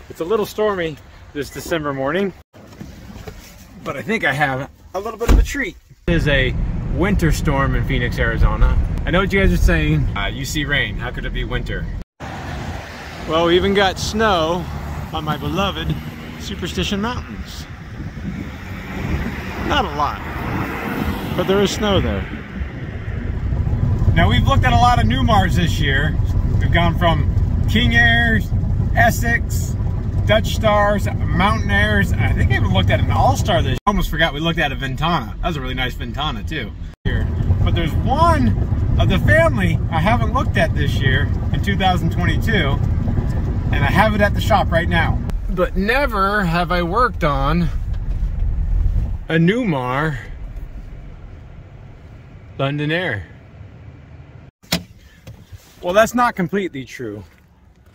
It's a little stormy this December morning, but I think I have a little bit of a treat. It is a winter storm in Phoenix, Arizona. I know what you guys are saying. You see rain, how could it be winter? Well, we even got snow on my beloved Superstition Mountains. Not a lot, but there is snow there. Now, we've looked at a lot of Newmars this year. We've gone from King Airs, Essex, Dutch Stars, Mountain Airs. I think I even looked at an All-Star this year. I almost forgot we looked at a Ventana. That was a really nice Ventana too. But there's one of the family I haven't looked at this year in 2022, and I have it at the shop right now. But never have I worked on a Newmar London Aire. Well, that's not completely true.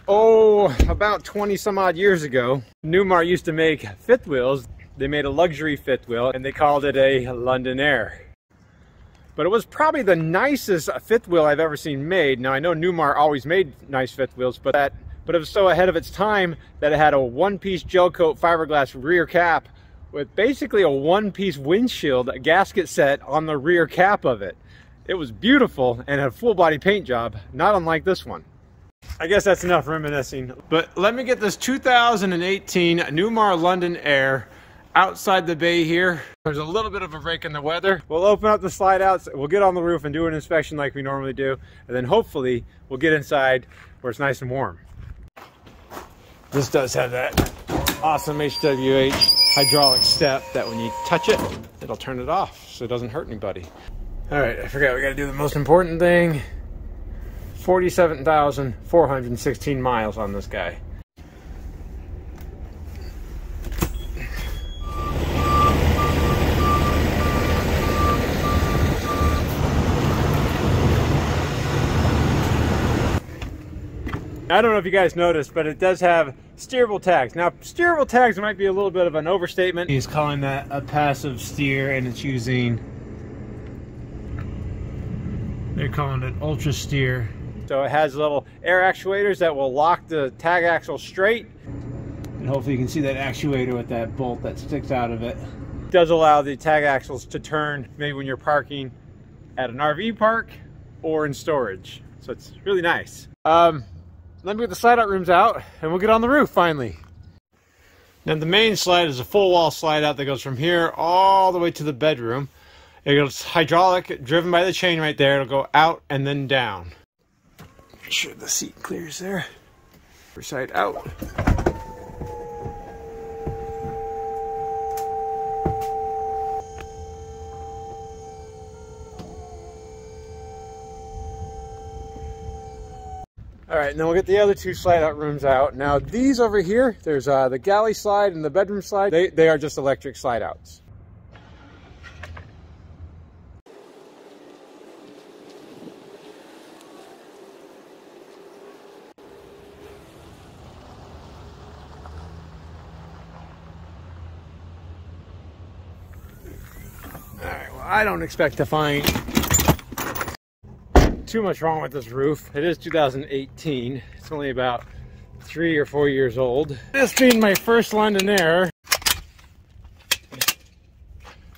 Oh, about 20 some odd years ago, Newmar used to make fifth wheels. They made a luxury fifth wheel and they called it a London Aire. But it was probably the nicest fifth wheel I've ever seen made. Now, I know Newmar always made nice fifth wheels, but it was so ahead of its time that it had a one-piece gel coat fiberglass rear cap with basically a one-piece windshield, a gasket set on the rear cap of it. It was beautiful and had a full body paint job, not unlike this one. I guess that's enough reminiscing. But let me get this 2018 Newmar London Aire outside the bay here. There's a little bit of a break in the weather. We'll open up the slide outs, we'll get on the roof and do an inspection like we normally do, and then hopefully we'll get inside where it's nice and warm. This does have that awesome HWH hydraulic step that when you touch it, it'll turn it off so it doesn't hurt anybody. All right, I forgot we gotta do the most important thing. 47,416 miles on this guy. I don't know if you guys noticed, but it does have steerable tags. Now, steerable tags might be a little bit of an overstatement. He's calling that a passive steer, and it's using, they're calling it ultra steer. So it has little air actuators that will lock the tag axle straight. And hopefully you can see that actuator with that bolt that sticks out of it. It does allow the tag axles to turn maybe when you're parking at an RV park or in storage. So it's really nice. Let me get the slide out rooms out and we'll get on the roof finally. Now the main slide is a full wall slide out that goes from here all the way to the bedroom. It goes hydraulic, driven by the chain right there. It'll go out and then down. Make sure the seat clears there. First side out. All right, and then we'll get the other two slide out rooms out. Now these over here, there's the galley slide and the bedroom slide. They are just electric slide outs. All right, well, I don't expect to find too much wrong with this roof. It is 2018. It's only about 3 or 4 years old. This being my first London Aire,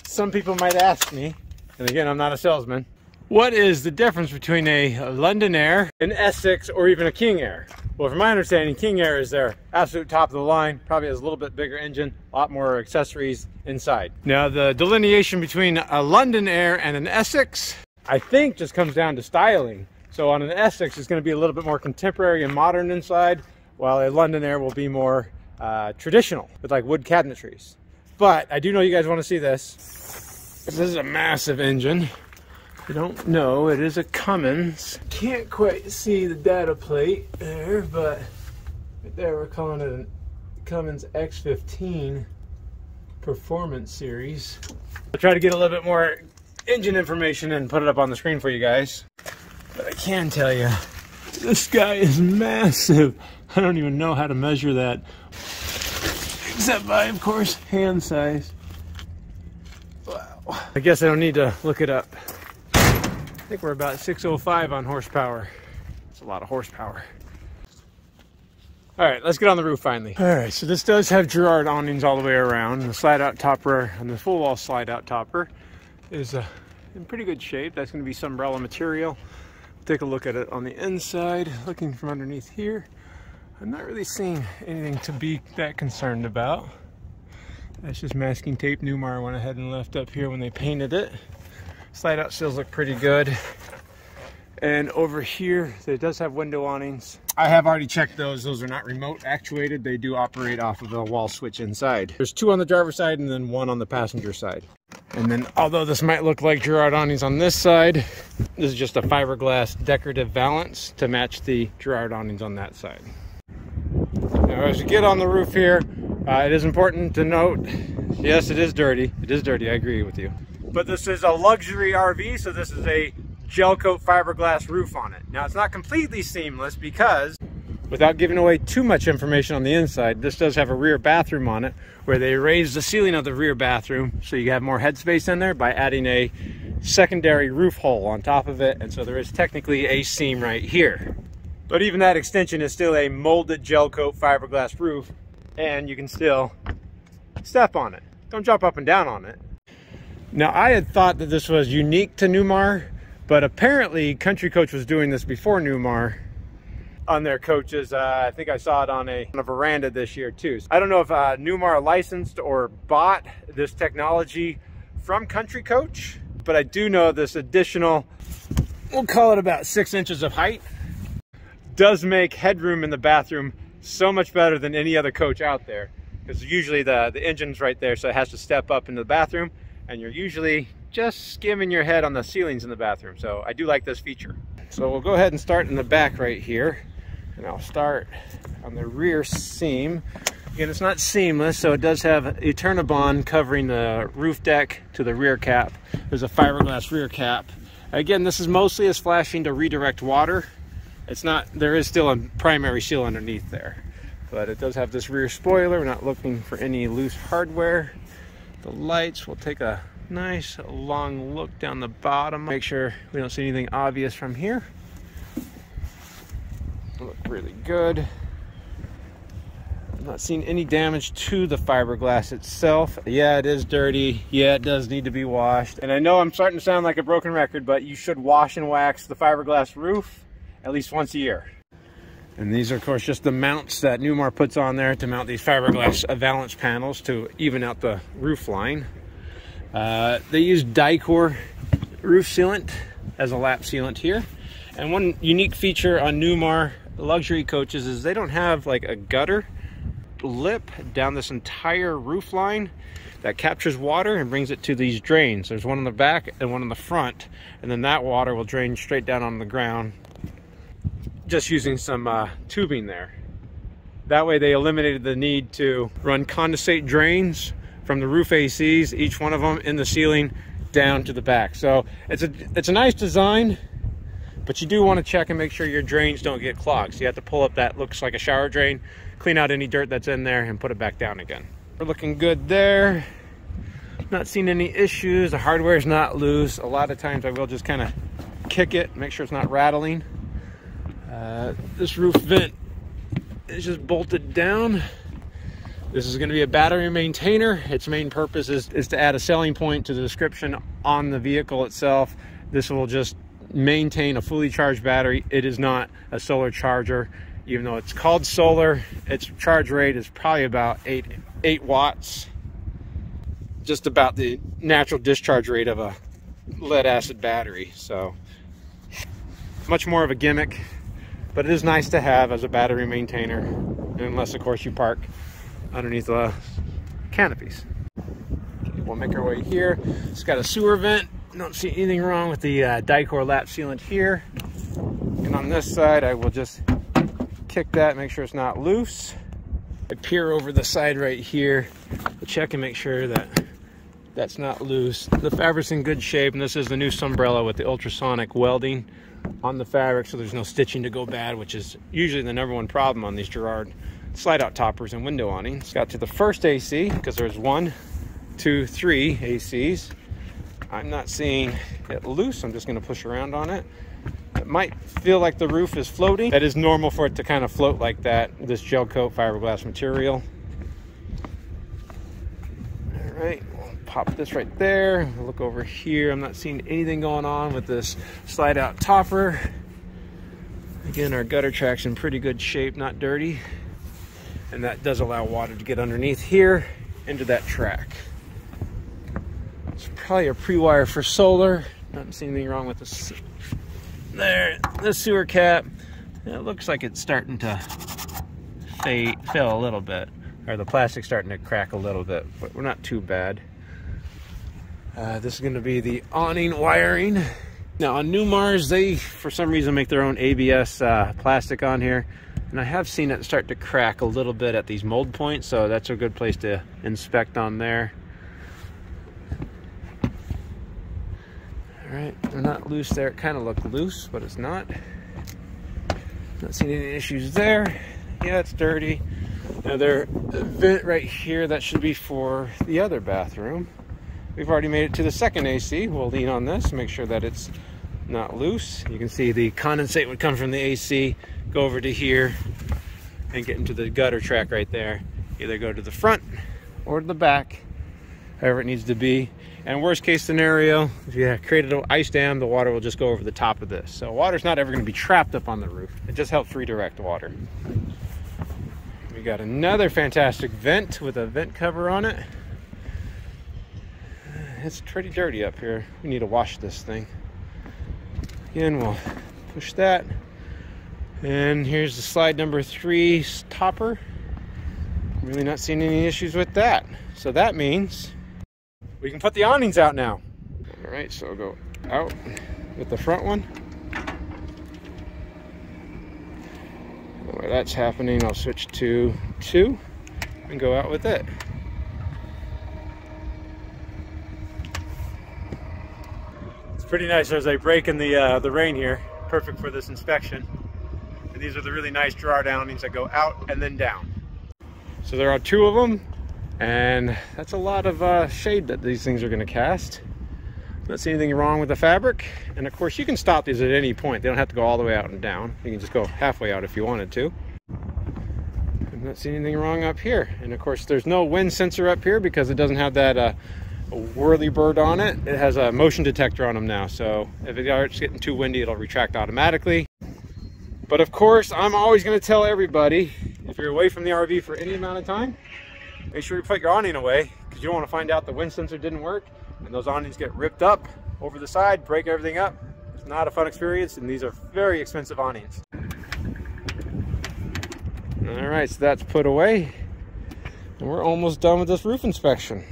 some people might ask me, and again, I'm not a salesman, what is the difference between a London Aire, an Essex, or even a King Aire? Well, from my understanding, King Aire is their absolute top of the line, probably has a little bit bigger engine, a lot more accessories inside. Now, the delineation between a London Aire and an Essex, I think, just comes down to styling. So on an Essex, it's going to be a little bit more contemporary and modern inside, while a London Aire will be more traditional with like wood cabinetries. But I do know you guys want to see this. This is a massive engine. If you don't know, it is a Cummins. Can't quite see the data plate there, but right there we're calling it a Cummins X15 Performance Series. I'll try to get a little bit more engine information and put it up on the screen for you guys. But I can tell you, this guy is massive. I don't even know how to measure that, except by, of course, hand size. Wow. I guess I don't need to look it up. I think we're about 605 on horsepower. It's a lot of horsepower. All right, let's get on the roof finally. All right, so this does have Girard awnings all the way around. The slide-out topper and the full-wall slide-out topper is in pretty good shape. That's going to be Sewellmotor material. Take a look at it on the inside. Looking from underneath here, I'm not really seeing anything to be that concerned about. That's just masking tape. Newmar went ahead and left up here when they painted it. Slide-out seals look pretty good. And over here, it does have window awnings. I have already checked those. Those are not remote actuated. They do operate off of a wall switch inside. There's two on the driver's side and then one on the passenger side. And then, although this might look like Girard awnings on this side, this is just a fiberglass decorative valance to match the Girard awnings on that side. Now, as you get on the roof here, it is important to note, yes, it is dirty. It is dirty, I agree with you. But this is a luxury RV, so this is a gel coat fiberglass roof on it. Now, it's not completely seamless because, without giving away too much information on the inside, this does have a rear bathroom on it where they raised the ceiling of the rear bathroom so you have more headspace in there by adding a secondary roof hole on top of it. And so there is technically a seam right here. But even that extension is still a molded gel coat fiberglass roof, and you can still step on it. Don't jump up and down on it. Now, I had thought that this was unique to Newmar, but apparently Country Coach was doing this before Newmar on their coaches. I think I saw it on a veranda this year too. I don't know if Newmar licensed or bought this technology from Country Coach, but I do know this additional, we'll call it about 6 inches of height, does make headroom in the bathroom so much better than any other coach out there. Because usually the engine's right there, so it has to step up into the bathroom, and you're usually just skimming your head on the ceilings in the bathroom. So I do like this feature. So we'll go ahead and start in the back right here. And I'll start on the rear seam. Again, it's not seamless, so it does have Eternabond covering the roof deck to the rear cap. There's a fiberglass rear cap. Again, this is mostly a flashing to redirect water. It's not, there is still a primary seal underneath there. But it does have this rear spoiler. We're not looking for any loose hardware. The lights, we'll take a nice long look down the bottom. Make sure we don't see anything obvious from here. Look really good. I'm not seeing any damage to the fiberglass itself. Yeah, it is dirty. Yeah, it does need to be washed. And I know I'm starting to sound like a broken record, but you should wash and wax the fiberglass roof at least once a year. And these are, of course, just the mounts that Newmar puts on there to mount these fiberglass valance panels to even out the roof line. They use detour roof sealant as a lap sealant here. And one unique feature on Newmar luxury coaches is they don't have like a gutter lip down this entire roof line that captures water and brings it to these drains. There's one on the back and one on the front, and then that water will drain straight down on the ground just using some tubing there. That way they eliminated the need to run condensate drains from the roof ACs, each one of them in the ceiling down to the back. So it's a nice design, but you do want to check and make sure your drains don't get clogged. So you have to pull up that looks like a shower drain, clean out any dirt that's in there, and put it back down again. We're looking good there. Not seeing any issues. The hardware is not loose. A lot of times I will just kind of kick it, make sure it's not rattling. This roof vent is just bolted down. This is going to be a battery maintainer. Its main purpose is to add a selling point to the description on the vehicle itself. This will just maintain a fully charged battery. It is not a solar charger. Even though it's called solar, its charge rate is probably about 8 watts. Just about the natural discharge rate of a lead acid battery. So much more of a gimmick, but it is nice to have as a battery maintainer, unless of course you park underneath the canopies. Okay, we'll make our way here. It's got a sewer vent. Don't see anything wrong with the dicor lap sealant here. And on this side, I will just kick that, make sure it's not loose. I peer over the side right here to check and make sure that that's not loose. The fabric's in good shape, and this is the new Sewellmotor with the ultrasonic welding on the fabric, so there's no stitching to go bad, which is usually the #1 problem on these Girard slide-out toppers and window awnings. Got to the first AC, because there's 1, 2, 3 ACs. I'm not seeing it loose. I'm just going to push around on it. It might feel like the roof is floating. That is normal for it to kind of float like that, this gel coat fiberglass material. All right, we'll pop this right there. We'll look over here. I'm not seeing anything going on with this slide out topper. Again, our gutter track's in pretty good shape, not dirty. And that does allow water to get underneath here into that track. It's probably a pre-wire for solar. Not seeing anything wrong with this. There, the sewer cap. It looks like it's starting to fail a little bit. Or the plastic's starting to crack a little bit, but we're not too bad. This is going to be the awning wiring. Now on Newmars, they for some reason make their own ABS plastic on here. And I have seen it start to crack a little bit at these mold points, so that's a good place to inspect on there. All right, they're not loose there. It kind of looked loose, but it's not. Not seeing any issues there. Yeah, it's dirty. Now their vent right here, that should be for the other bathroom. We've already made it to the second AC. We'll lean on this, make sure that it's not loose. You can see the condensate would come from the AC, go over to here, and get into the gutter track right there. Either go to the front or to the back, however it needs to be. And worst case scenario, if you created an ice dam, the water will just go over the top of this. So water's not ever going to be trapped up on the roof. It just helps redirect water. We got another fantastic vent with a vent cover on it. It's pretty dirty up here. We need to wash this thing. Again, we'll push that. And here's the slide number 3 topper. Really not seeing any issues with that. So that means we can put the awnings out now. All right, so I'll go out with the front one. While that's happening, I'll switch to 2 and go out with it. It's pretty nice. There's a break in the rain here. Perfect for this inspection. And these are the really nice Gerard awnings that go out and then down. So there are 2 of them. And that's a lot of shade that these things are going to cast. Not seeing anything wrong with the fabric. And of course you can stop these at any point. They don't have to go all the way out and down. You can just go halfway out if you wanted to. I'm not seeing anything wrong up here. And of course there's no wind sensor up here because it doesn't have that whirly-bird on it. It has a motion detector on them now. So if it starts getting too windy, it'll retract automatically. But of course, I'm always going to tell everybody, if you're away from the RV for any amount of time, make sure you put your awning away, because you don't want to find out the wind sensor didn't work and those awnings get ripped up over the side, break everything up. It's not a fun experience, and these are very expensive awnings. All right, so that's put away, and we're almost done with this roof inspection.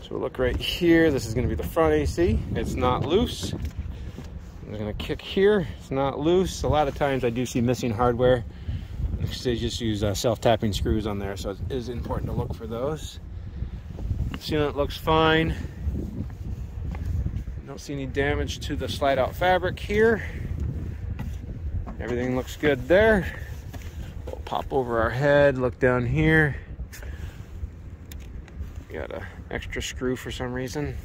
So we'll look right here. This is going to be the front AC. It's not loose. I'm going to kick here. It's not loose. A lot of times I do see missing hardware. They just use self-tapping screws on there, so it is important to look for those. Sealant looks fine. Don't see any damage to the slide out fabric here. Everything looks good there. We'll pop over our head, look down here. Got an extra screw for some reason.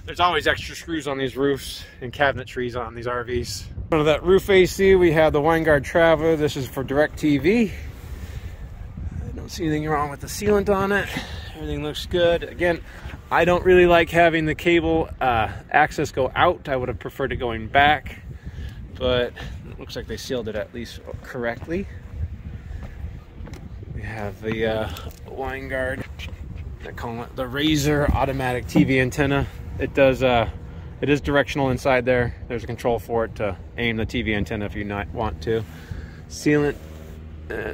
There's always extra screws on these roofs and cabinetries on these RVs. Under that roof AC, we have the Winegard Traveler. This is for DirecTV. I don't see anything wrong with the sealant on it. Everything looks good. Again, I don't really like having the cable access go out. I would have preferred it going back, but it looks like they sealed it at least correctly. We have the Winegard. They call it the Razor automatic TV antenna. It does. It is directional inside there. There's a control for it to aim the TV antenna if you want to. Sealant.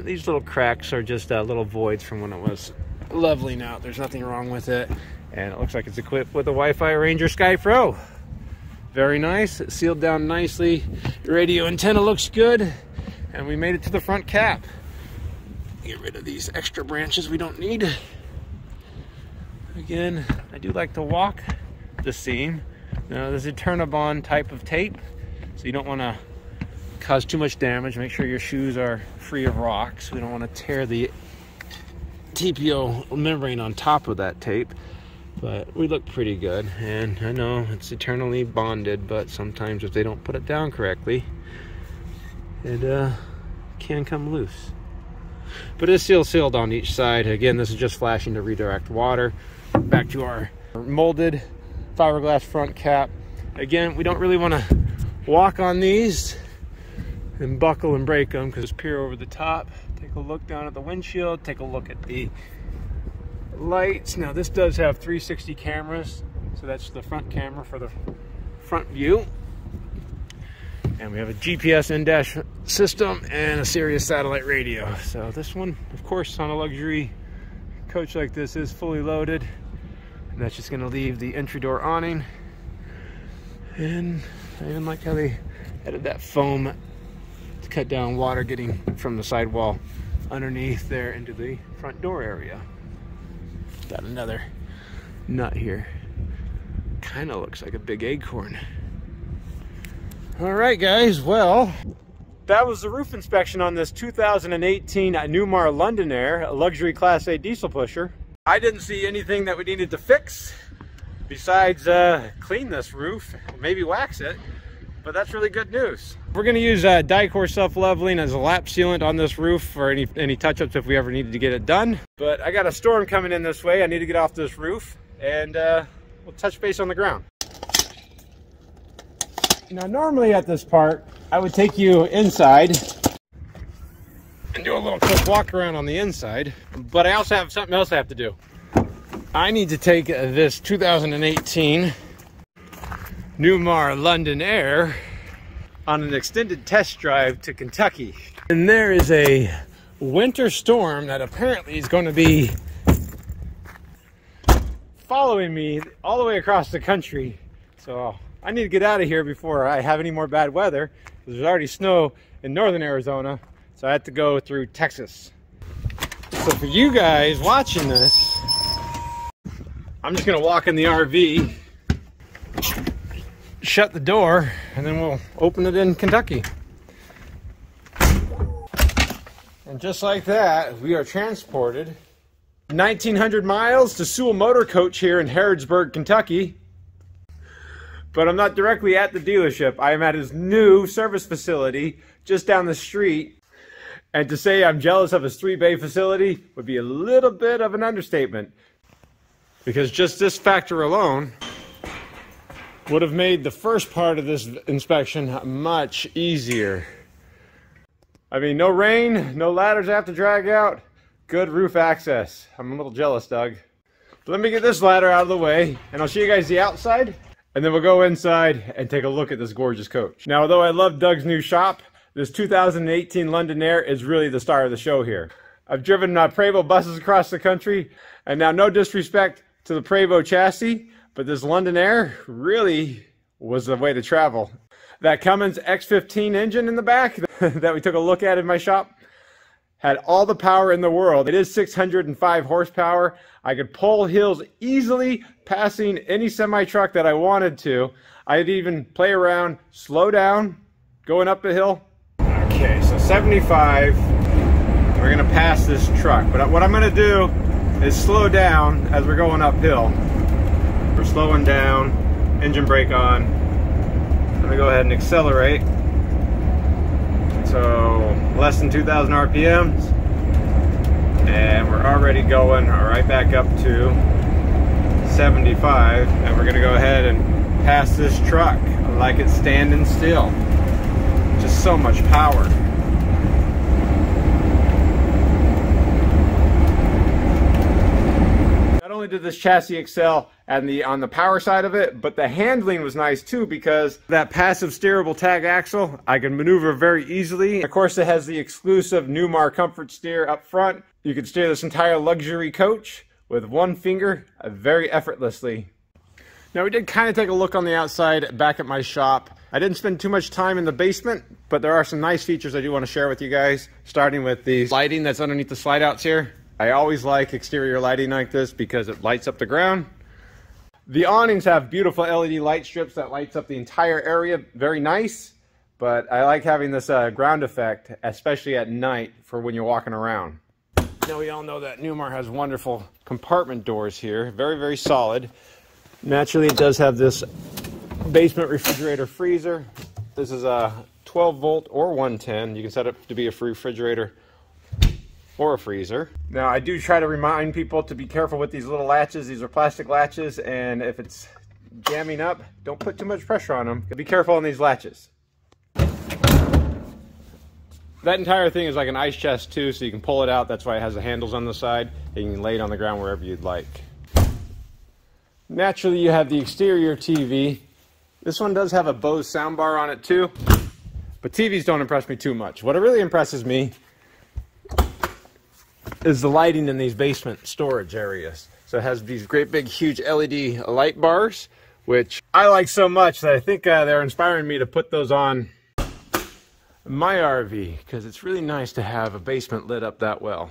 These little cracks are just little voids from when it was leveling out. There's nothing wrong with it, and it looks like it's equipped with a Wi-Fi Ranger Sky Pro. Very nice. It's sealed down nicely. The radio antenna looks good, and we made it to the front cap. Get rid of these extra branches we don't need. Again, I do like to walk the seam. Now, there's a Turnabond type of tape, so you don't want to cause too much damage. Make sure your shoes are free of rocks. We don't want to tear the TPO membrane on top of that tape. But we look pretty good, and I know it's eternally bonded, but sometimes if they don't put it down correctly, it can come loose. But it's still sealed on each side. Again, this is just flashing to redirect water back to our molded fiberglass front cap. Again, we don't really want to walk on these and buckle and break them, because peer over the top, take a look down at the windshield, take a look at the lights. Now this does have 360 cameras, so that's the front camera for the front view. And we have a GPS in-dash system and a Sirius satellite radio. So this one, of course, on a luxury coach like this is fully loaded. And that's just gonna leave the entry door awning. And I even like how they added that foam to cut down water getting from the sidewall underneath there into the front door area. Got another nut here. Kind of looks like a big acorn. All right, guys, well, that was the roof inspection on this 2018 Newmar London Aire, a luxury Class A diesel pusher. I didn't see anything that we needed to fix besides clean this roof, maybe wax it, but that's really good news. We're gonna use Dicor self-leveling as a lap sealant on this roof for any touch-ups if we ever needed to get it done. But I got a storm coming in this way. I need to get off this roof, and we'll touch base on the ground. Now, normally at this part, I would take you inside and do a little quick walk around on the inside, but I also have something else I have to do. I need to take this 2018 Newmar London Aire on an extended test drive to Kentucky. And there is a winter storm that apparently is going to be following me all the way across the country. So I need to get out of here before I have any more bad weather. There's already snow in northern Arizona, so I have to go through Texas. So for you guys watching this, I'm just gonna walk in the RV, shut the door, and then we'll open it in Kentucky. And just like that, we are transported 1,900 miles to Sewellmotorcoach here in Harrodsburg, Kentucky. But I'm not directly at the dealership. I am at his new service facility just down the street. And to say I'm jealous of his 3-bay facility would be a little bit of an understatement, because just this factor alone would have made the first part of this inspection much easier. I mean, no rain, no ladders I have to drag out, good roof access. I'm a little jealous, Doug. But let me get this ladder out of the way, and I'll show you guys the outside, and then we'll go inside and take a look at this gorgeous coach. Now, although I love Doug's new shop, this 2018 London Aire is really the star of the show here. I've driven Prevost buses across the country, and now no disrespect to the Prevost chassis, but this London Aire really was the way to travel. That Cummins X15 engine in the back that we took a look at in my shop had all the power in the world. It is 605 horsepower. I could pull hills easily, passing any semi-truck that I wanted to. I'd even play around, slow down, going up the hill. Okay, so 75, we're gonna pass this truck. But what I'm gonna do is slow down as we're going uphill. We're slowing down, engine brake on. I'm gonna go ahead and accelerate. So less than 2,000 RPMs. And we're already going right back up to 75. And we're gonna go ahead and pass this truck like it's standing still. Just so much power. Not only did this chassis excel on the power side of it, but the handling was nice too, because that passive steerable tag axle, I can maneuver very easily. Of course, it has the exclusive Newmar comfort steer up front. You can steer this entire luxury coach with one finger very effortlessly. Now, we did kind of take a look on the outside back at my shop. I didn't spend too much time in the basement, but there are some nice features I do want to share with you guys, starting with the lighting that's underneath the slide outs here. I always like exterior lighting like this because it lights up the ground. The awnings have beautiful LED light strips that lights up the entire area, very nice. But I like having this ground effect, especially at night for when you're walking around. Now we all know that Newmar has wonderful compartment doors here, very, very solid. Naturally, it does have this basement refrigerator freezer. This is a 12 volt or 110. You can set it to be a refrigerator or a freezer. Now I do try to remind people to be careful with these little latches. These are plastic latches, and if it's jamming up, don't put too much pressure on them. Be careful on these latches. That entire thing is like an ice chest too, so you can pull it out. That's why it has the handles on the side, and you can lay it on the ground wherever you'd like. Naturally, you have the exterior TV. This one does have a Bose soundbar on it too, but TVs don't impress me too much. What really impresses me is the lighting in these basement storage areas. So it has these great big huge LED light bars, which I like so much that I think they're inspiring me to put those on my RV, because it's really nice to have a basement lit up that well.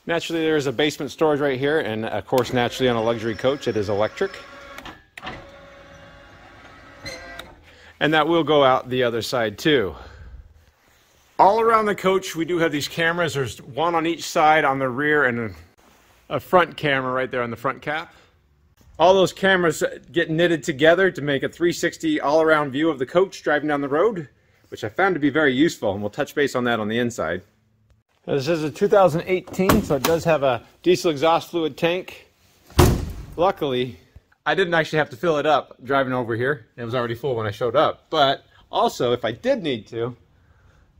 Naturally, there's a basement storage right here, and of course, naturally on a luxury coach, it is electric. And that will go out the other side too. All around the coach, we do have these cameras. There's one on each side on the rear, and a front camera right there on the front cap. All those cameras get knitted together to make a 360 all-around view of the coach driving down the road, which I found to be very useful, and we'll touch base on that on the inside. This is a 2018, so it does have a diesel exhaust fluid tank. Luckily, I didn't actually have to fill it up driving over here. It was already full when I showed up. But also, if I did need to,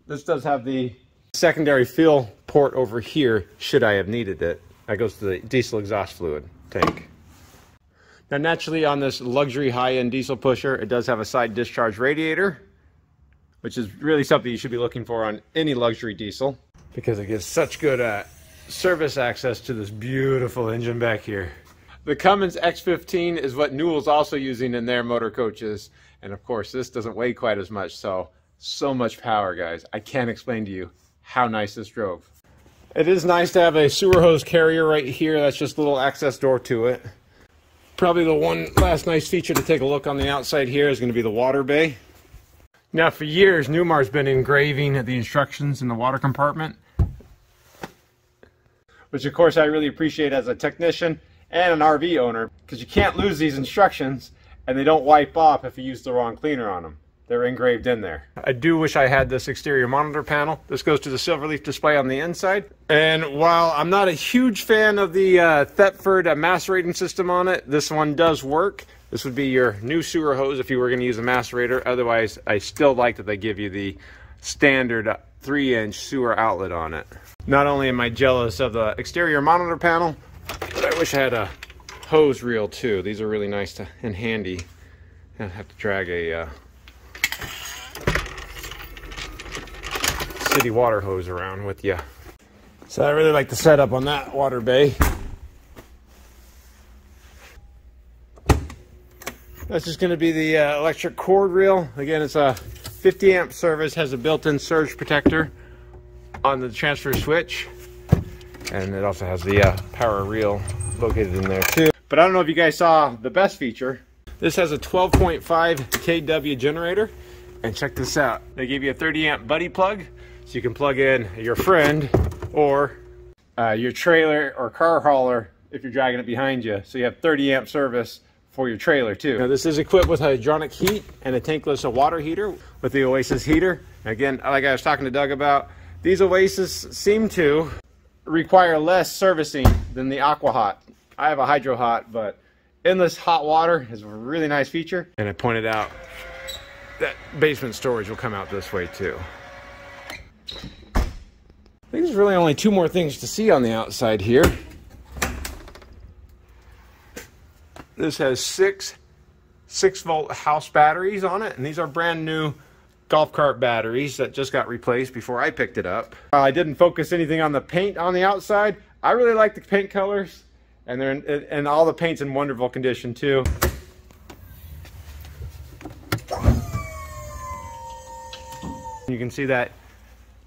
this does have the secondary fill port over here, should I have needed it. That goes to the diesel exhaust fluid tank. Now, naturally, on this luxury high-end diesel pusher, it does have a side discharge radiator, which is really something you should be looking for on any luxury diesel, because it gives such good service access to this beautiful engine back here. The Cummins X15 is what Newell's also using in their motor coaches, and of course this doesn't weigh quite as much, so much power, guys. I can't explain to you how nice this drove. It is nice to have a sewer hose carrier right here. That's just a little access door to it. Probably the one last nice feature to take a look on the outside here is going to be the water bay. Now, for years, Newmar's been engraving the instructions in the water compartment, which of course I really appreciate as a technician and an RV owner, because you can't lose these instructions, and they don't wipe off if you use the wrong cleaner on them. They're engraved in there. I do wish I had this exterior monitor panel. This goes to the Silverleaf display on the inside. And while I'm not a huge fan of the Thetford macerating system on it, this one does work. This would be your new sewer hose if you were going to use a macerator. Otherwise, I still like that they give you the standard 3-inch sewer outlet on it. Not only am I jealous of the exterior monitor panel, but I wish I had a hose reel too. These are really nice and handy. I have to drag a city water hose around with you. So I really like the setup on that water bay. That's just going to be the electric cord reel. Again, it's a 50 amp service, has a built-in surge protector on the transfer switch, and it also has the power reel located in there too. But I don't know if you guys saw the best feature. This has a 12.5 kW generator, and check this out. They give you a 30 amp buddy plug, so you can plug in your friend or your trailer or car hauler if you're dragging it behind you. So you have 30 amp service for your trailer too. Now this is equipped with hydronic heat and a tankless water heater with the Oasis heater. Again, like I was talking to Doug about, these Oasis seem to require less servicing than the Aqua Hot. I have a Hydro Hot, but endless hot water is a really nice feature. And I pointed out that basement storage will come out this way too. I think there's really only two more things to see on the outside here. This has six 6-volt house batteries on it, and these are brand new golf cart batteries that just got replaced before I picked it up. I didn't focus anything on the paint on the outside. I really like the paint colors, and and all the paint's in wonderful condition too. You can see that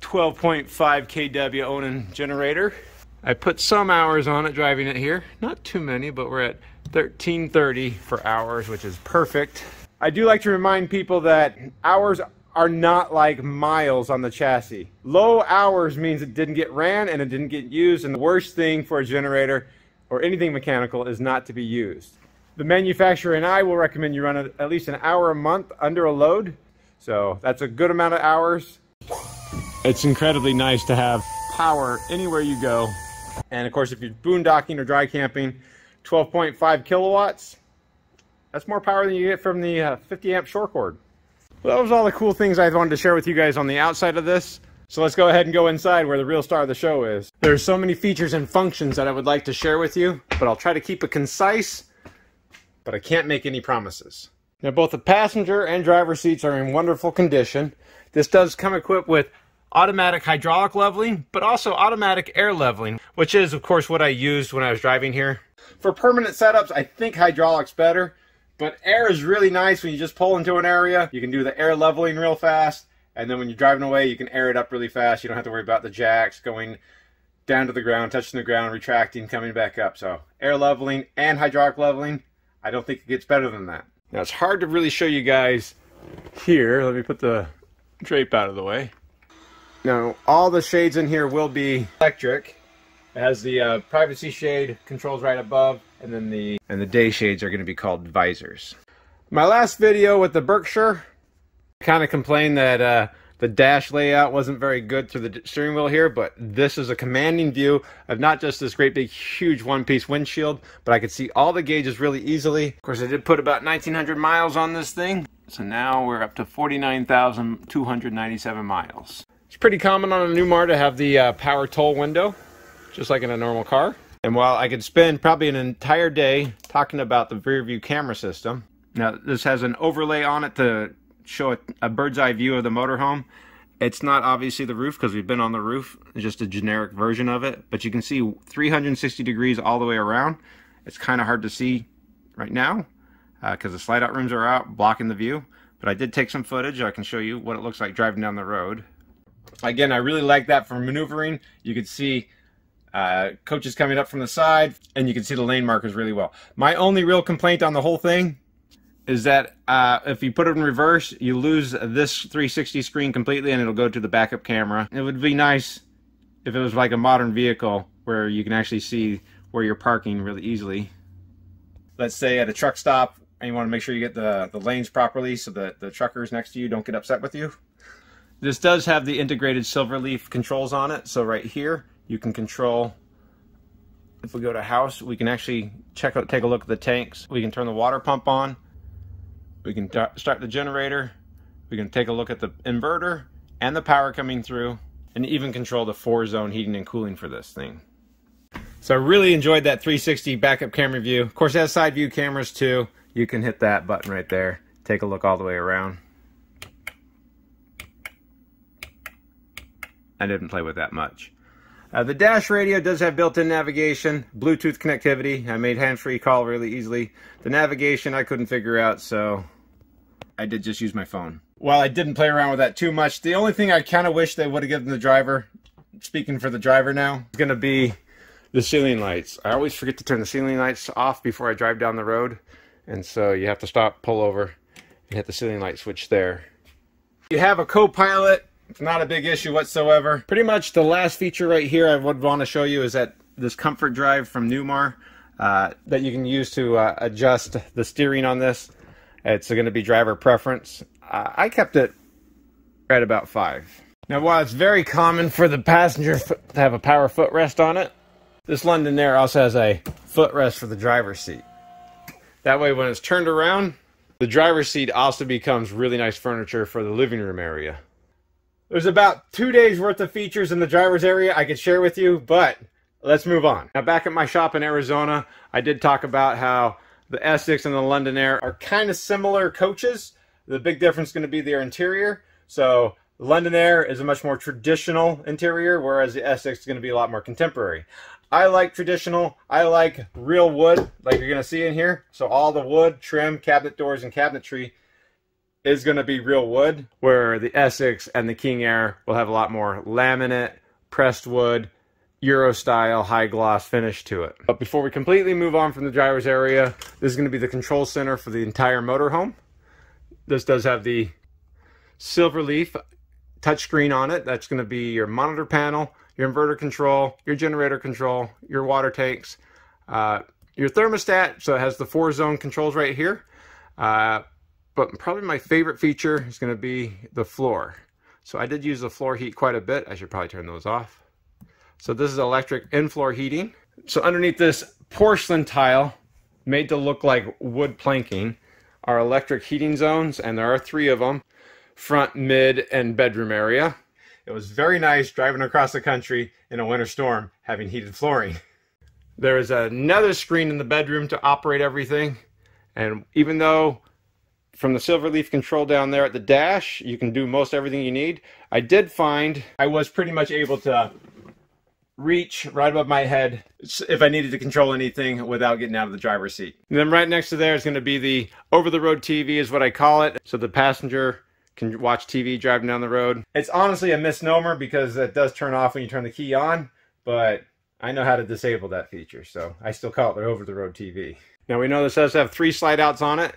12.5 kW Onan generator. I put some hours on it driving it here. Not too many, but we're at 1330 for hours, which is perfect. I do like to remind people that hours are not like miles on the chassis. Low hours means it didn't get ran and it didn't get used, and the worst thing for a generator or anything mechanical is not to be used. The manufacturer and I will recommend you run it at least an hour a month under a load. So that's a good amount of hours. It's incredibly nice to have power anywhere you go. And of course, if you're boondocking or dry camping, 12.5 kilowatts, that's more power than you get from the 50 amp shore cord. Well, that was all the cool things I wanted to share with you guys on the outside of this. So let's go ahead and go inside where the real star of the show is. There's so many features and functions that I would like to share with you, but I'll try to keep it concise, but I can't make any promises. Now, both the passenger and driver seats are in wonderful condition. This does come equipped with automatic hydraulic leveling, but also automatic air leveling, which is, of course, what I used when I was driving here. For permanent setups, I think hydraulic's better, but air is really nice when you just pull into an area. You can do the air leveling real fast, and then when you're driving away, you can air it up really fast. You don't have to worry about the jacks going down to the ground, touching the ground, retracting, coming back up. So air leveling and hydraulic leveling, I don't think it gets better than that. Now, it's hard to really show you guys here. Let me put the drape out of the way. Now, all the shades in here will be electric. It has the privacy shade controls right above, and then the day shades are going to be called visors. My last video with the Berkshire, I kind of complained that the dash layout wasn't very good through the steering wheel here, but this is a commanding view of not just this great big huge one-piece windshield, but I could see all the gauges really easily. Of course, I did put about 1,900 miles on this thing, so now we're up to 49,297 miles. It's pretty common on a Newmar to have the power toll window, just like in a normal car. And while I could spend probably an entire day talking about the rear view camera system, now this has an overlay on it to show a bird's eye view of the motorhome. It's not obviously the roof because we've been on the roof, it's just a generic version of it, but you can see 360 degrees all the way around. It's kind of hard to see right now because the slide out rims are out blocking the view, but I did take some footage. I can show you what it looks like driving down the road. Again, I really like that for maneuvering. You can see coaches coming up from the side, and you can see the lane markers really well. My only real complaint on the whole thing is that if you put it in reverse, you lose this 360 screen completely, and it'll go to the backup camera. It would be nice if it was like a modern vehicle where you can actually see where you're parking really easily. Let's say at a truck stop, and you want to make sure you get the lanes properly so that the truckers next to you don't get upset with you. This does have the integrated Silverleaf controls on it, so right here you can control. If we go to house, we can actually take a look at the tanks. We can turn the water pump on. We can start the generator. We can take a look at the inverter and the power coming through, and even control the 4-zone heating and cooling for this thing. So I really enjoyed that 360 backup camera view. Of course, it has side view cameras too. You can hit that button right there. Take a look all the way around. I didn't play with that much. The dash radio does have built-in navigation, Bluetooth connectivity. I made hands-free call really easily. The navigation I couldn't figure out, so I did just use my phone. While I didn't play around with that too much, the only thing I kind of wish they would have given the driver, speaking for the driver now, is going to be the ceiling lights. I always forget to turn the ceiling lights off before I drive down the road, and so you have to stop, pull over, and hit the ceiling light switch there. You have a co-pilot. It's not a big issue whatsoever. Pretty much the last feature right here I would want to show you is that this comfort drive from Newmar that you can use to adjust the steering on this. It's going to be driver preference. I kept it at about 5. Now, while it's very common for the passenger to have a power footrest on it, this London Aire also has a footrest for the driver's seat. That way when it's turned around, the driver's seat also becomes really nice furniture for the living room area. There's about 2 days worth of features in the driver's area I could share with you, but let's move on. Now, back at my shop in Arizona, I did talk about how the Essex and the London Aire are kind of similar coaches. The big difference is going to be their interior. So the London Aire is a much more traditional interior, whereas the Essex is going to be a lot more contemporary. I like traditional. I like real wood, like you're going to see in here. So all the wood, trim, cabinet doors, and cabinetry is going to be real wood, where the Essex and the King Aire will have a lot more laminate, pressed wood, Euro style, high gloss finish to it. But before we completely move on from the driver's area, this is going to be the control center for the entire motorhome. This does have the silver leaf touchscreen on it. That's going to be your monitor panel, your inverter control, your generator control, your water tanks, your thermostat. So it has the 4-zone controls right here. But probably my favorite feature is going to be the floor. So I did use the floor heat quite a bit. I should probably turn those off. So this is electric in-floor heating. So underneath this porcelain tile, made to look like wood planking, are electric heating zones, and there are 3 of them: front, mid, and bedroom area. It was very nice driving across the country in a winter storm having heated flooring. There is another screen in the bedroom to operate everything, and even though from the silver leaf control down there at the dash you can do most everything you need, I did find I was pretty much able to reach right above my head if I needed to control anything without getting out of the driver's seat. And then right next to there is going to be the over-the-road TV, is what I call it, so the passenger can watch TV driving down the road. It's honestly a misnomer because it does turn off when you turn the key on, but I know how to disable that feature, so I still call it the over-the-road TV. Now we know this does have 3 slide outs on it,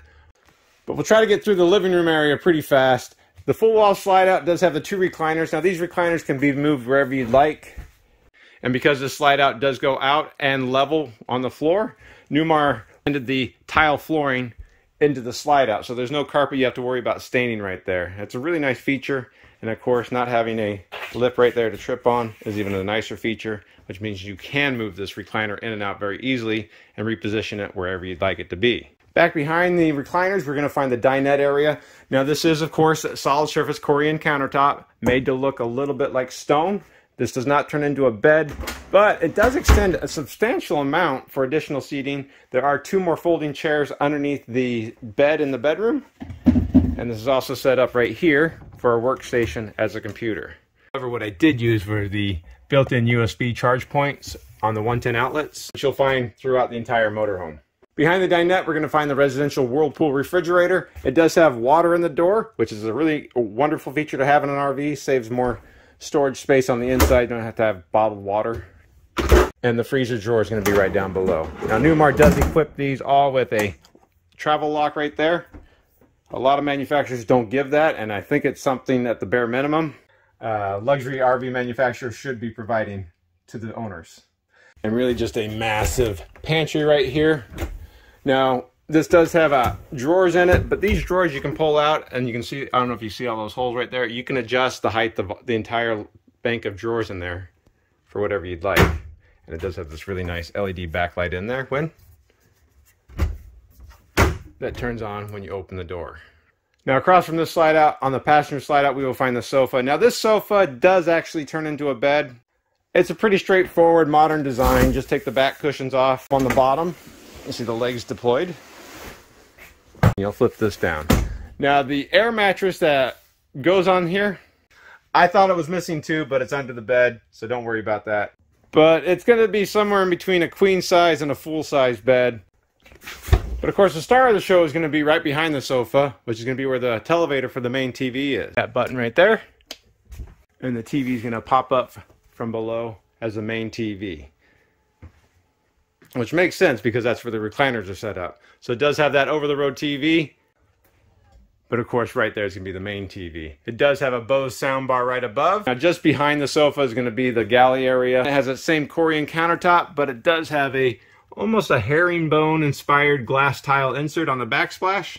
but we'll try to get through the living room area pretty fast. The full wall slide out does have the 2 recliners. Now these recliners can be moved wherever you'd like. And because the slide out does go out and level on the floor, Newmar ended the tile flooring into the slide out. So there's no carpet you have to worry about staining right there. It's a really nice feature. And of course, not having a lip right there to trip on is even a nicer feature, which means you can move this recliner in and out very easily and reposition it wherever you'd like it to be. Back behind the recliners, we're going to find the dinette area. Now this is, of course, a solid surface Corian countertop made to look a little bit like stone. This does not turn into a bed, but it does extend a substantial amount for additional seating. There are 2 more folding chairs underneath the bed in the bedroom. And this is also set up right here for a workstation as a computer. However, what I did use were the built-in USB charge points on the 110 outlets, which you'll find throughout the entire motorhome. Behind the dinette, we're going to find the residential Whirlpool refrigerator. It does have water in the door, which is a really wonderful feature to have in an RV. Saves more storage space on the inside. You don't have to have bottled water. And the freezer drawer is going to be right down below. Now Newmar does equip these all with a travel lock right there. A lot of manufacturers don't give that, and I think it's something at the bare minimum luxury RV manufacturers should be providing to the owners. And really just a massive pantry right here. Now this does have drawers in it, but these drawers you can pull out, and you can see, I don't know if you see all those holes right there, you can adjust the height of the entire bank of drawers in there for whatever you'd like. And it does have this really nice LED backlight in there that turns on when you open the door. Now across from this slide out, on the passenger slide out, we will find the sofa. Now this sofa does actually turn into a bed. It's a pretty straightforward modern design. Just take the back cushions off on the bottom. You see the legs deployed. You'll flip this down. Now the air mattress that goes on here, I thought it was missing too, but it's under the bed, so don't worry about that. But it's going to be somewhere in between a queen size and a full size bed. But of course the star of the show is going to be right behind the sofa, which is going to be where the televator for the main TV is. That button right there. And the TV is going to pop up from below as the main TV. Which makes sense because that's where the recliners are set up. So it does have that over-the-road TV. But of course right there is going to be the main TV. It does have a Bose soundbar right above. Now just behind the sofa is going to be the galley area. It has that same Corian countertop, but it does have almost a herringbone inspired glass tile insert on the backsplash.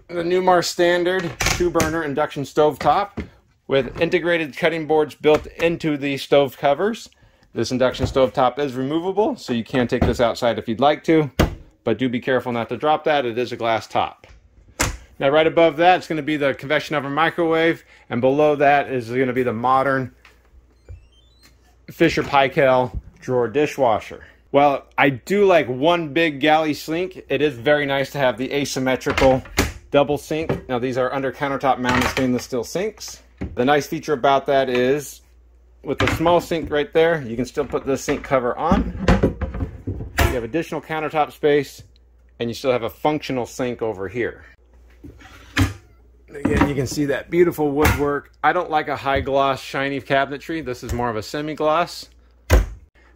The Newmar standard 2-burner induction stove top with integrated cutting boards built into the stove covers. This induction stove top is removable, so you can take this outside if you'd like to, but do be careful not to drop that. It is a glass top. Now right above that is going to be the convection oven microwave, and below that is going to be the modern Fisher-Paykel drawer dishwasher. Well, I do like one big galley sink. It is very nice to have the asymmetrical double sink. Now these are under countertop mounted stainless steel sinks. The nice feature about that is with the small sink right there, you can still put the sink cover on. You have additional countertop space, and you still have a functional sink over here. Again, you can see that beautiful woodwork. I don't like a high gloss shiny cabinetry. This is more of a semi-gloss.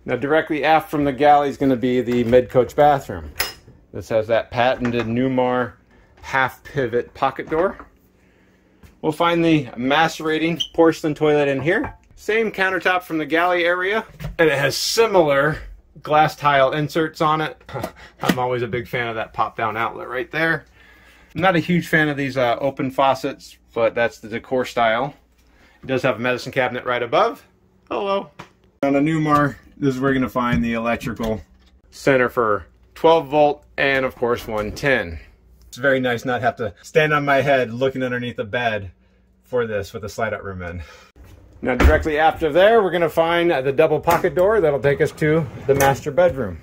Now directly aft from the galley is going to be the mid-coach bathroom. This has that patented Newmar half pivot pocket door. we'll find the macerating porcelain toilet in here. Same countertop from the galley area, and it has similar glass tile inserts on it. I'm always a big fan of that pop-down outlet right there. I'm not a huge fan of these open faucets, but that's the decor style. It does have a medicine cabinet right above. Hello. On the Newmar, this is where you're going to find the electrical center for 12 volt and of course 110. It's very nice not have to stand on my head looking underneath the bed for this with the slide out room in. Now directly after there, we're going to find the double pocket door that'll take us to the master bedroom.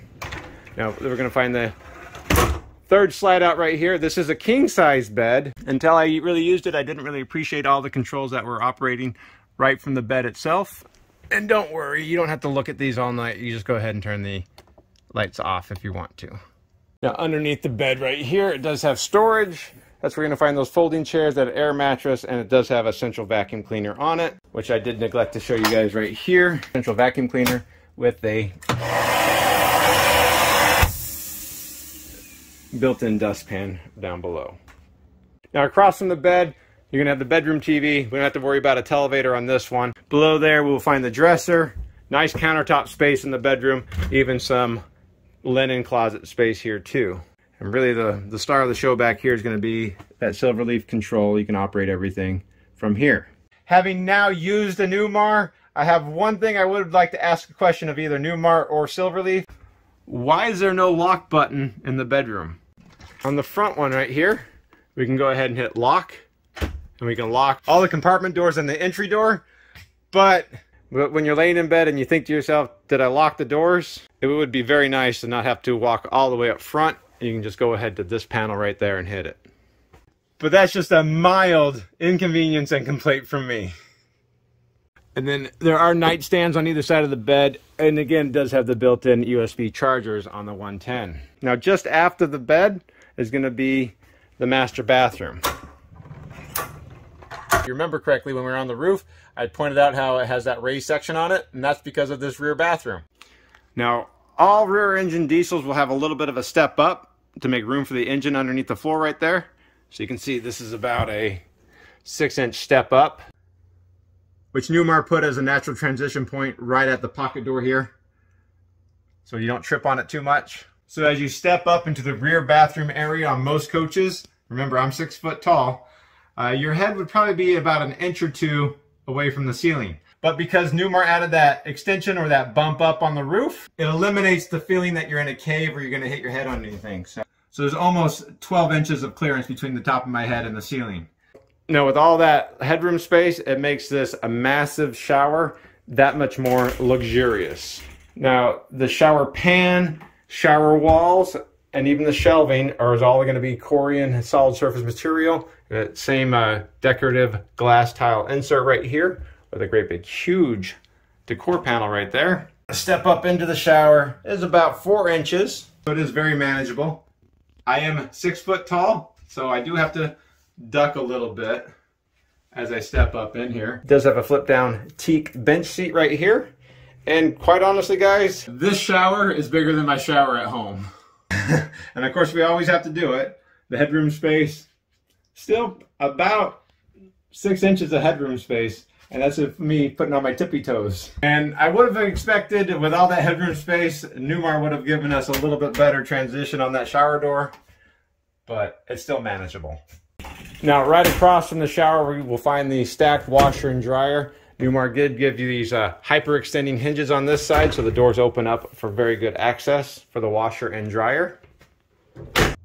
Now we're going to find the third slide out right here. This is a king size bed. Until I really used it, I didn't really appreciate all the controls that were operating right from the bed itself. And don't worry, you don't have to look at these all night. You just go ahead and turn the lights off if you want to. Now underneath the bed right here, it does have storage. That's where you're going to find those folding chairs, that air mattress, and it does have a central vacuum cleaner on it, which I did neglect to show you guys right here. Central vacuum cleaner with a built-in dustpan down below. Now across from the bed, you're going to have the bedroom TV. We don't have to worry about a televator on this one. Below there, we'll find the dresser. Nice countertop space in the bedroom. Even some linen closet space here too. And really the star of the show back here is going to be that Silverleaf control. You can operate everything from here. Having now used a Newmar, I have one thing I would like to ask a question of either Newmar or Silverleaf. Why is there no lock button in the bedroom? On the front one right here, we can go ahead and hit lock. And we can lock all the compartment doors and the entry door. But when you're laying in bed and you think to yourself, did I lock the doors? It would be very nice to not have to walk all the way up front. You can just go ahead to this panel right there and hit it. But that's just a mild inconvenience and complaint from me. And then there are nightstands on either side of the bed. And again, it does have the built-in USB chargers on the 110. Now just after the bed is going to be the master bathroom. If you remember correctly, when we were on the roof, I pointed out how it has that raised section on it, and that's because of this rear bathroom. Now, all rear engine diesels will have a little bit of a step up to make room for the engine underneath the floor right there. So you can see this is about a 6-inch step up, which Newmar put as a natural transition point right at the pocket door here, so you don't trip on it too much. So as you step up into the rear bathroom area on most coaches, remember I'm 6 foot tall, your head would probably be about an inch or two away from the ceiling. But because Newmar added that extension or that bump up on the roof, it eliminates the feeling that you're in a cave or you're going to hit your head on anything. So there's almost 12 inches of clearance between the top of my head and the ceiling. Now with all that headroom space, it makes this a massive shower that much more luxurious. Now the shower pan, shower walls, and even the shelving are all going to be Corian solid surface material. Same decorative glass tile insert right here with a great big huge decor panel right there. A step up into the shower is about 4 inches, so it is very manageable. I am 6 foot tall, so I do have to duck a little bit as I step up in here. It does have a flip down teak bench seat right here. And quite honestly guys, this shower is bigger than my shower at home. And of course we always have to do it. The headroom space, still about 6 inches of headroom space. And that's me putting on my tippy toes. And I would have expected with all that headroom space, Newmar would have given us a little bit better transition on that shower door, but it's still manageable. Now right across from the shower, we will find the stacked washer and dryer. Newmar did give you these hyper extending hinges on this side, so the doors open up for very good access for the washer and dryer.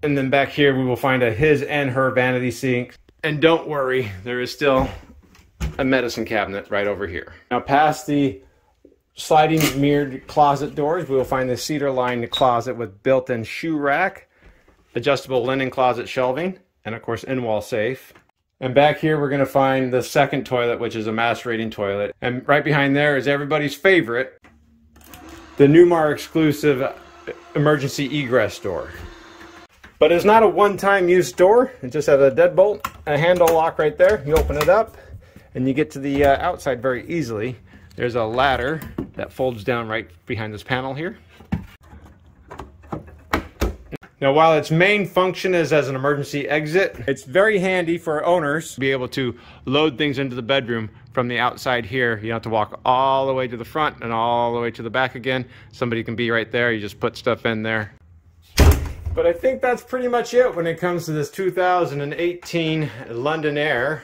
And then back here, we will find a his and her vanity sink. And don't worry, there is still a medicine cabinet right over here. Now past the sliding mirrored closet doors, we will find the cedar lined closet with built-in shoe rack, adjustable linen closet shelving, and of course in-wall safe. And back here we're going to find the second toilet, which is a macerating toilet. And right behind there is everybody's favorite, the Newmar exclusive emergency egress door. But it's not a one-time use door. It just has a deadbolt, a handle lock right there. You open it up and you get to the outside very easily. There's a ladder that folds down right behind this panel here. Now Now, while its main function is as an emergency exit, it's very handy for owners to be able to load things into the bedroom from the outside here. You don't have to walk all the way to the front and all the way to the back again. Somebody can be right there. You just put stuff in there. But I think that's pretty much it when it comes to this 2018 London Aire.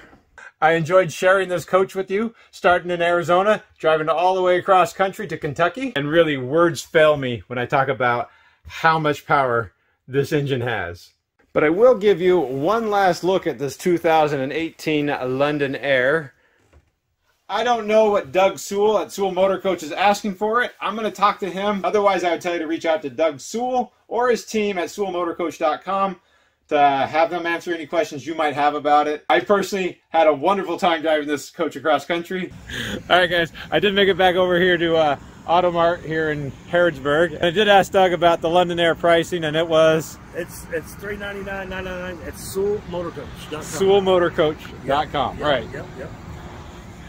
I enjoyed sharing this coach with you, starting in Arizona, driving all the way across country to Kentucky. And really, words fail me when I talk about how much power this engine has. But I will give you one last look at this 2018 London Aire. I don't know what Doug Sewell at Sewellmotorcoach is asking for it. I'm going to talk to him. Otherwise, I would tell you to reach out to Doug Sewell or his team at Sewellmotorcoach.com to have them answer any questions you might have about it. I personally had a wonderful time driving this coach across country. All right, guys, I did make it back over here to Automart here in Harrodsburg. And I did ask Doug about the London Aire pricing, and it was... It's $399, $999 at Sewellmotorcoach.com. Sewellmotorcoach.com, yep, right. Yep.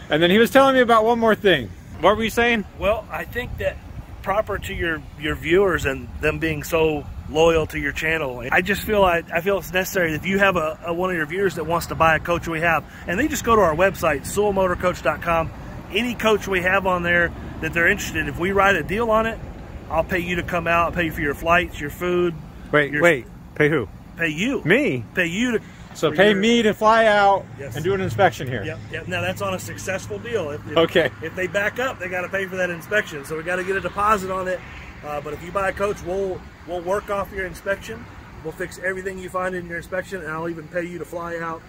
And then he was telling me about one more thing. What were you saying? Well, I think that proper to your viewers and them being so loyal to your channel, I just feel I feel it's necessary if you have one of your viewers that wants to buy a coach we have, and they just go to our website, Sewellmotorcoach.com. Any coach we have on there that they're interested, if we write a deal on it, I'll pay you to come out. I'll pay you for your flights, your food. Wait, pay who? Pay you. Me? Pay you to... So pay me to fly out yes. and do an inspection here. Yep. Now that's on a successful deal. Okay. If they back up, they got to pay for that inspection. So we got to get a deposit on it. But if you buy a coach, we'll work off your inspection. We'll fix everything you find in your inspection, and I'll even pay you to fly out,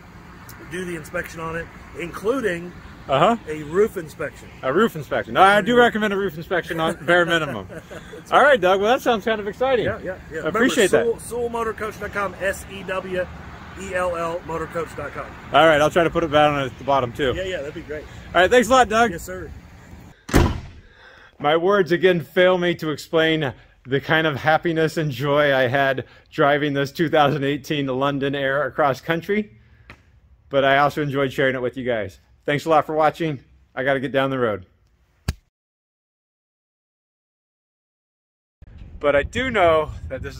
do the inspection on it, including a roof inspection. A roof inspection. I do recommend a roof inspection on bare minimum. All right, Doug. Well, that sounds kind of exciting. Yeah. I appreciate that. Sewellmotorcoach.com, SEWELL motorcoach.com. All right, I'll try to put it down at the bottom too. Yeah, that'd be great. All right, thanks a lot, Doug. Yes, sir. My words again fail me to explain the kind of happiness and joy I had driving this 2018 London Aire across country, but I also enjoyed sharing it with you guys. Thanks a lot for watching. I got to get down the road. But I do know that this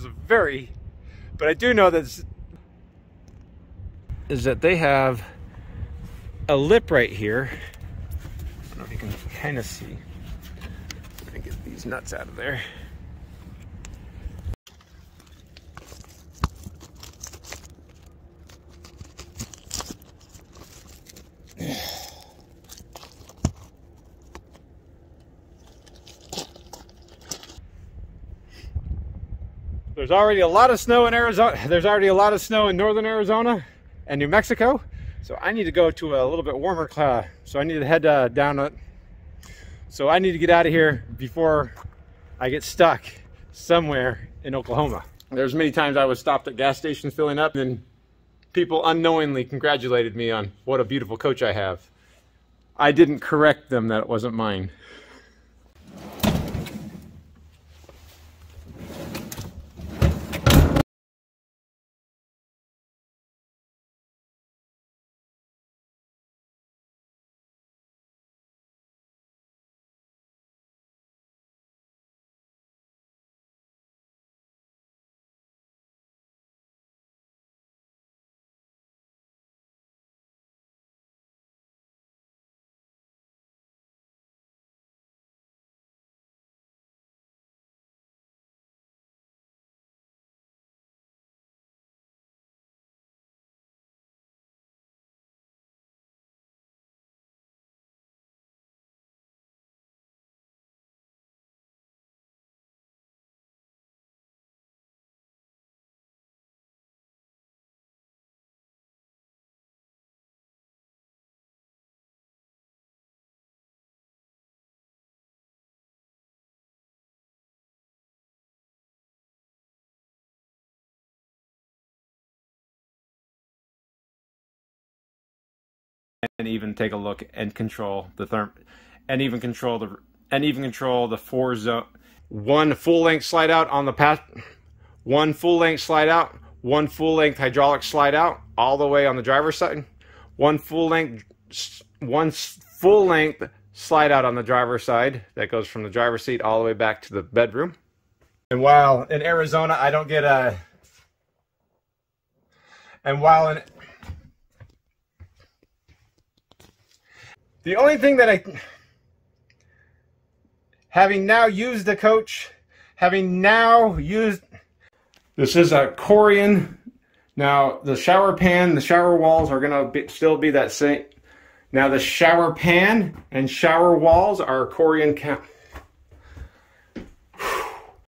is that they have a lip right here. I don't know if you can kind of see. Let me get these nuts out of there. There's already a lot of snow in Arizona. There's already a lot of snow in northern Arizona and New Mexico. So I need to go to a little bit warmer class. So I need to head down it. So I need to get out of here before I get stuck somewhere in Oklahoma. There's many times I was stopped at gas stations filling up, and people unknowingly congratulated me on what a beautiful coach I have. I didn't correct them that it wasn't mine. And even take a look and control the control the four zone. One full length slide out on the path, one full length slide out, one full length hydraulic slide out all the way on the driver's side, one full length slide out on the driver's side that goes from the driver's seat all the way back to the bedroom. And while in Arizona I don't get And while the only thing that having now used the coach, this is a Corian. Now the shower pan, the shower walls are gonna still be that same. Now the shower pan and shower walls are Corian